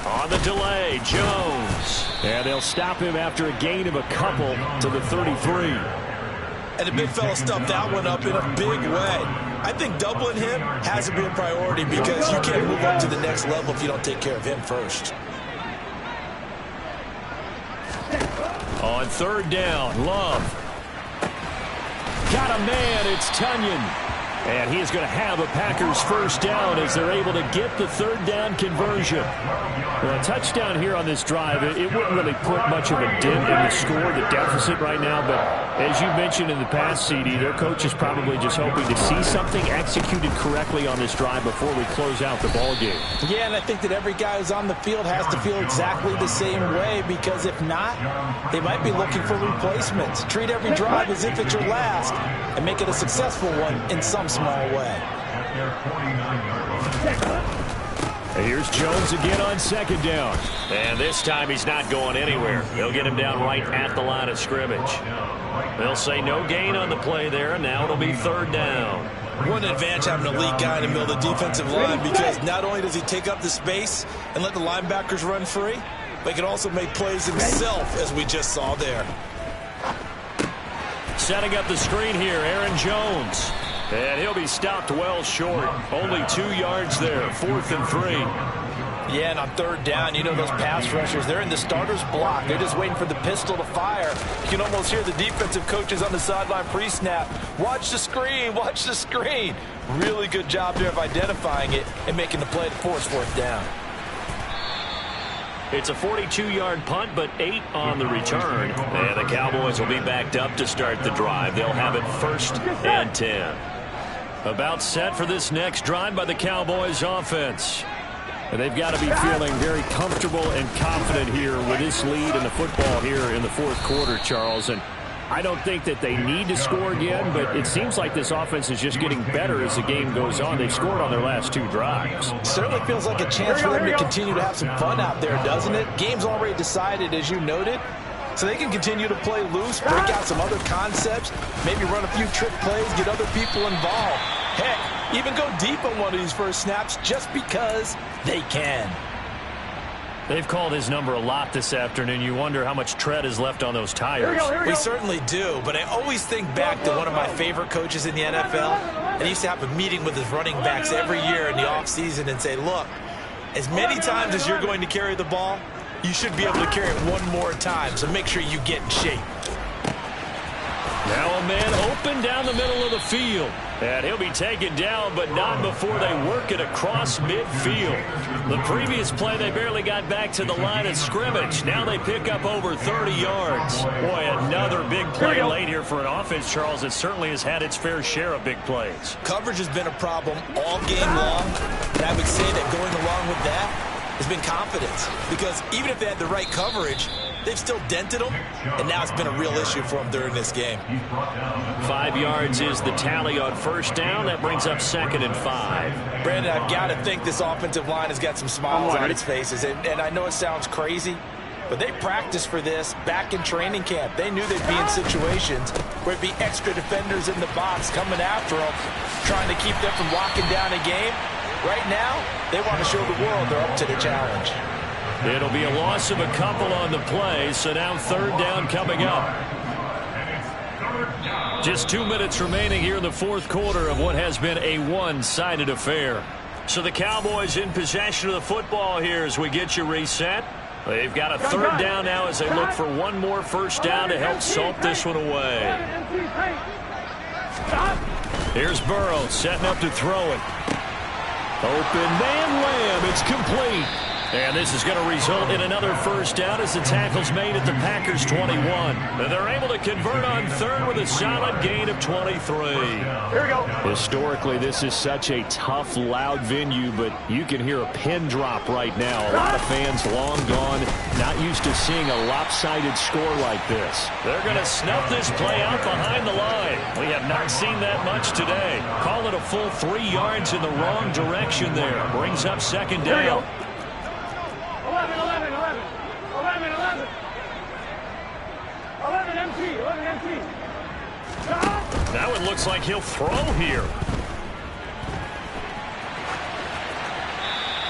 On the delay, Jones. And they'll stop him after a gain of a couple to the 33. And the big fella stuffed that one up in a big way. I think doubling him has to be a priority because you can't move up to the next level if you don't take care of him first. On 3rd down, Love. Got a man, it's Tunyon. And he is going to have a Packers first down as they're able to get the 3rd down conversion. Well, a touchdown here on this drive, it wouldn't really put much of a dent in the score, the deficit right now. But as you mentioned in the past, CD, their coach is probably just hoping to see something executed correctly on this drive before we close out the ball game. Yeah, and I think that every guy who's on the field has to feel exactly the same way, because if not, they might be looking for replacements. Treat every drive as if it's your last and make it a successful one in some small way. Here's Jones again on 2nd down. And this time he's not going anywhere. They'll get him down right at the line of scrimmage. They'll say no gain on the play there, and now it'll be 3rd down. What an advantage having an elite guy in the middle of the defensive line, because not only does he take up the space and let the linebackers run free, but he can also make plays himself, as we just saw there. Setting up the screen here, Aaron Jones. And he'll be stopped well short. Only 2 yards there, 4th and 3. Yeah, and on 3rd down, you know those pass rushers, they're in the starter's block. They're just waiting for the pistol to fire. You can almost hear the defensive coaches on the sideline pre-snap. Watch the screen, watch the screen. Really good job there of identifying it and making the play to force 4th down. It's a 42-yard punt, but 8 on the return. And the Cowboys will be backed up to start the drive. They'll have it 1st and 10. About set for this next drive by the Cowboys offense. And they've got to be feeling very comfortable and confident here with this lead in the football here in the 4th quarter, Charles. And I don't think that they need to score again, but it seems like this offense is just getting better as the game goes on. They've scored on their last 2 drives. Certainly feels like a chance for them to continue to have some fun out there, doesn't it? Game's already decided, as you noted. So they can continue to play loose, break out some other concepts, maybe run a few trick plays, get other people involved. Heck, even go deep on one of these first snaps just because they can. They've called his number a lot this afternoon. You wonder how much tread is left on those tires. We certainly do, but I always think back to one of my favorite coaches in the NFL. And he used to have a meeting with his running backs every year in the offseason and say, look, as many times as you're going to carry the ball, you should be able to carry it one more time, so make sure you get in shape. Now a man open down the middle of the field. And he'll be taken down, but not before they work it across midfield. The previous play, they barely got back to the line of scrimmage. Now they pick up over 30 yards. Boy, another big play late here for an offense, Charles, that certainly has had its fair share of big plays. Coverage has been a problem all game long, and I would say that going along with that has been confidence. Because even if they had the right coverage, they've still dented them, and now it's been a real issue for them during this game. 5 yards is the tally on first down. That brings up 2nd and 5. Brandon, I've got to think this offensive line has got some smiles on its faces. And I know it sounds crazy, but they practiced for this back in training camp. They knew they'd be in situations where it'd be extra defenders in the box coming after them, trying to keep them from locking down a game. Right now, they want to show the world they're up to the challenge. It'll be a loss of a couple on the play, so now 3rd down coming up. Just 2 minutes remaining here in the 4th quarter of what has been a one-sided affair. So the Cowboys in possession of the football here as we get you reset. They've got a 3rd down now as they look for one more first down to help salt this one away. Here's Burrow setting up to throw it. Open man, Lamb. It's complete. And this is going to result in another first down as the tackle's made at the Packers' 21. And they're able to convert on 3rd with a solid gain of 23. Here we go. Historically, this is such a tough, loud venue, but you can hear a pin drop right now. A lot of fans long gone, not used to seeing a lopsided score like this. They're going to snuff this play out behind the line. We have not seen that much today. Call it a full 3 yards in the wrong direction there. Brings up 2nd down. 11 MT. That one looks like he'll throw here.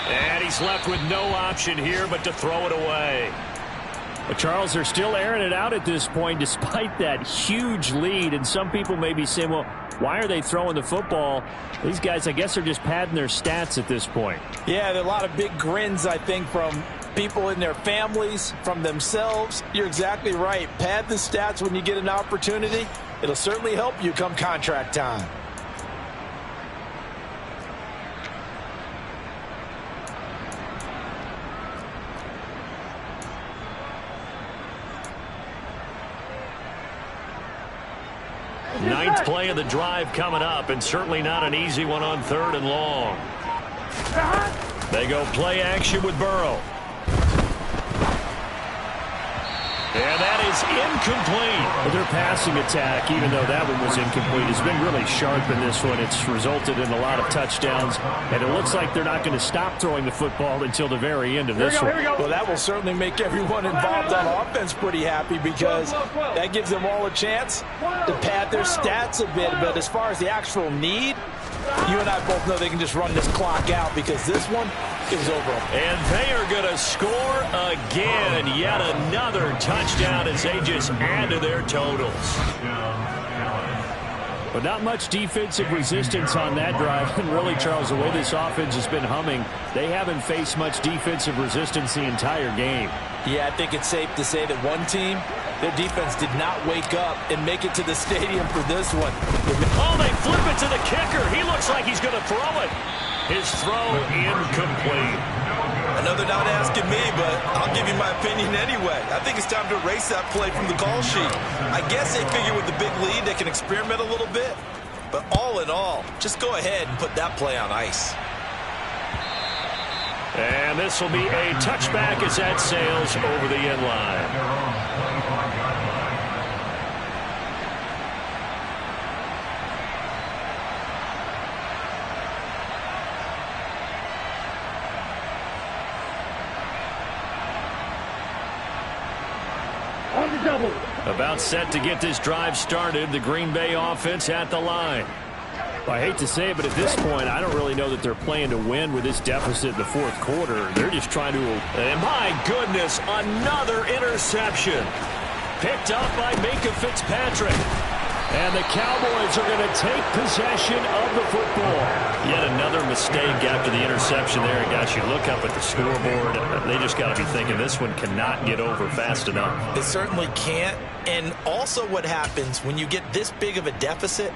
And he's left with no option here but to throw it away. But Charles, they're still airing it out at this point despite that huge lead. And some people may be saying, well, why are they throwing the football? These guys, I guess, are just padding their stats at this point. Yeah, there are a lot of big grins, I think, from people in their families, from themselves. You're exactly right. Pad the stats when you get an opportunity. It'll certainly help you come contract time. Ninth play of the drive coming up, and certainly not an easy one on 3rd and long. They go play action with Burrow. And that is incomplete. But their passing attack, even though that one was incomplete, has been really sharp in this one. It's resulted in a lot of touchdowns, and it looks like they're not going to stop throwing the football until the very end of this one. Well, that will certainly make everyone involved on offense pretty happy because that gives them all a chance to pad their stats a bit. But as far as the actual need, you and I both know they can just run this clock out because this one is over. And they are going to score again. Yet another touchdown as they just add to their totals. But not much defensive resistance on that drive. And really, Charles, the way this offense has been humming, they haven't faced much defensive resistance the entire game. Yeah, I think it's safe to say that one team, their defense did not wake up and make it to the stadium for this one. Oh, they flip it to the kicker. He looks like he's going to throw it. His throw incomplete. I know they're not asking me, but I'll give you my opinion anyway. I think it's time to erase that play from the call sheet. I guess they figure with the big lead they can experiment a little bit. But all in all, just go ahead and put that play on ice. And this will be a touchback as that sails over the end line. About set to get this drive started. The Green Bay offense at the line. Well, I hate to say it, but at this point, I don't really know that they're playing to win with this deficit in the 4th quarter. They're just trying to... And my goodness, another interception. Picked up by Minka Fitzpatrick. And the Cowboys are going to take possession of the football. Yet another mistake after the interception there. And guys, you look up at the scoreboard, they just got to be thinking this one cannot get over fast enough. It certainly can't. And also what happens when you get this big of a deficit,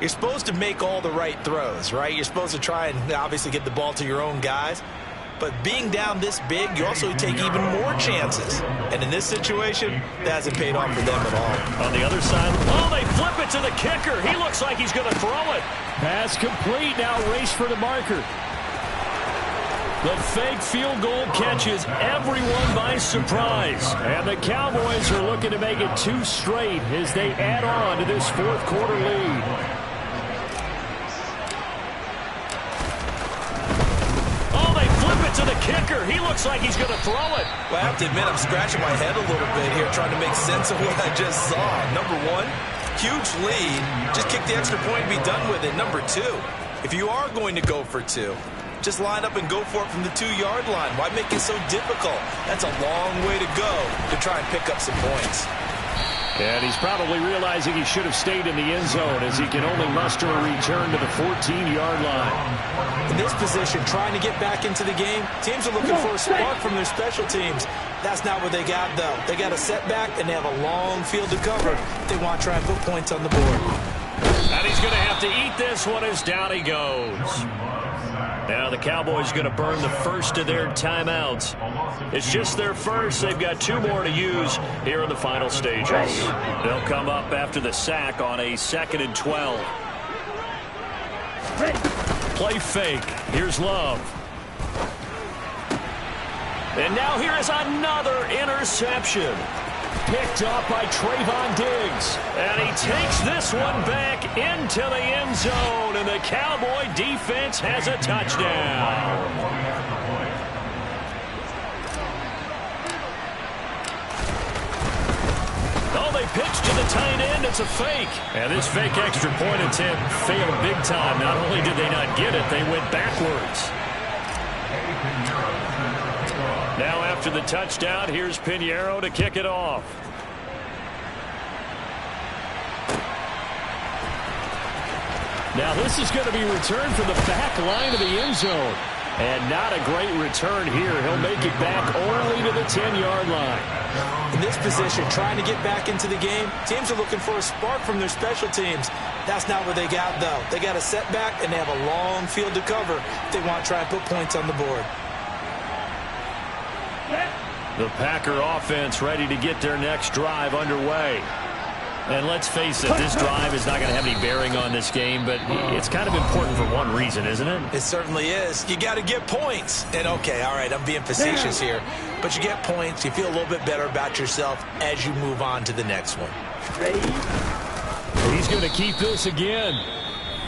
you're supposed to make all the right throws, right? You're supposed to try and obviously get the ball to your own guys. But being down this big, you also take even more chances. And in this situation, that hasn't paid off for them at all. On the other side, oh, they flip it to the kicker. He looks like he's going to throw it. Pass complete. Now race for the marker. The fake field goal catches everyone by surprise. And the Cowboys are looking to make it 2 straight as they add on to this fourth quarter lead. To the kicker. He looks like he's going to throw it. Well, I have to admit, I'm scratching my head a little bit here trying to make sense of what I just saw. Number one, huge lead. Just kick the extra point and be done with it. Number two, if you are going to go for 2, just line up and go for it from the 2-yard line. Why make it so difficult? That's a long way to go to try and pick up some points. And he's probably realizing he should have stayed in the end zone as he can only muster a return to the 14-yard line. In this position, trying to get back into the game, teams are looking for a spark from their special teams. That's not what they got, though. They got a setback, and they have a long field to cover if they want to try and put points on the board. And he's going to have to eat this one as down he goes. Now the Cowboys going to burn the first of their timeouts. It's just their first. They've got 2 more to use here in the final stages. They'll come up after the sack on a 2nd and 12. Play fake. Here's Love. And now here is another interception. Picked up by Trayvon Diggs. And he takes this one back into the end zone. And the Cowboy defense has a touchdown. Oh, they pitch to the tight end. It's a fake. And this fake extra point attempt failed big time. Not only did they not get it, they went backwards. Now after the touchdown, here's Pinheiro to kick it off. Now this is going to be returned from the back line of the end zone. And not a great return here. He'll make it back only to the 10-yard line. In this position, trying to get back into the game, teams are looking for a spark from their special teams. That's not what they got, though. They got a setback, and they have a long field to cover if they want to try and put points on the board. The Packer offense ready to get their next drive underway. And let's face it, this drive is not going to have any bearing on this game, but it's kind of important for one reason, isn't it? It certainly is. You got to get points. And, okay, all right, I'm being facetious here. But you get points, you feel a little bit better about yourself as you move on to the next one. He's going to keep this again.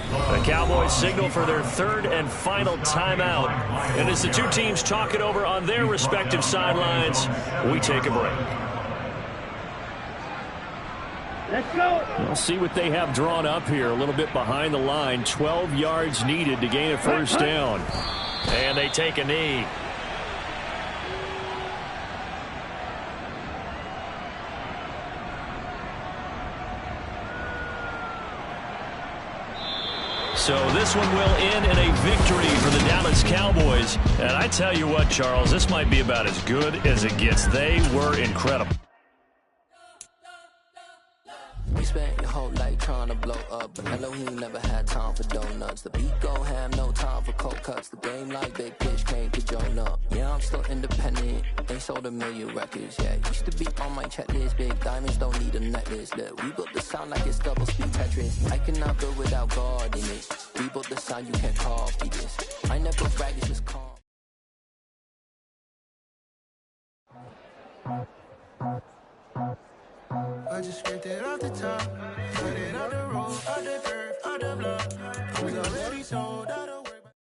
The Cowboys signal for their 3rd and final timeout. And as the 2 teams talk it over on their respective sidelines, we take a break. Let's go. We'll see what they have drawn up here. A little bit behind the line. 12 yards needed to gain a first down. And they take a knee. So this one will end in a victory for the Dallas Cowboys. And I tell you what, Charles, this might be about as good as it gets. They were incredible. You spent your whole life trying to blow up, but Elohim never had time for donuts. The beat go ham, no time for cold cuts. The game like Big Pitch came to join up. Yeah, I'm still independent. They sold 1 million records. Yeah, used to be on my checklist. Big diamonds don't need a necklace. Look, we built the sound like it's double speed Tetris. I cannot build without God in it. We built the sound, you can't copy this. I never brag, it's just calm. I just scraped it off the top, put it on the roof, on the curb, on the block. It was already sold out of work.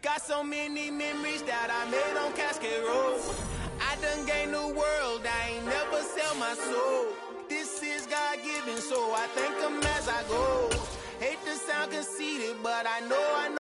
Got so many memories that I made on Cascade Road. I done gained the world, I ain't never sell my soul. This is God-given, so I thank him as I go.